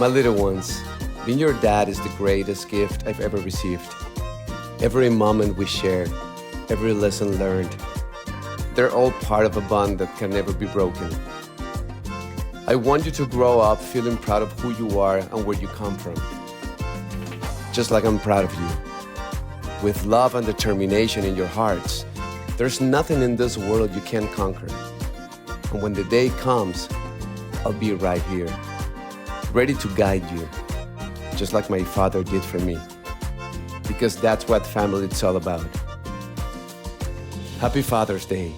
My little ones, being your dad is the greatest gift I've ever received. Every moment we share, every lesson learned, they're all part of a bond that can never be broken. I want you to grow up feeling proud of who you are and where you come from. Just like I'm proud of you. With love and determination in your hearts, there's nothing in this world you can't conquer. And when the day comes, I'll be right here, ready to guide you, just like my father did for me. Because that's what family is all about. Happy Father's Day.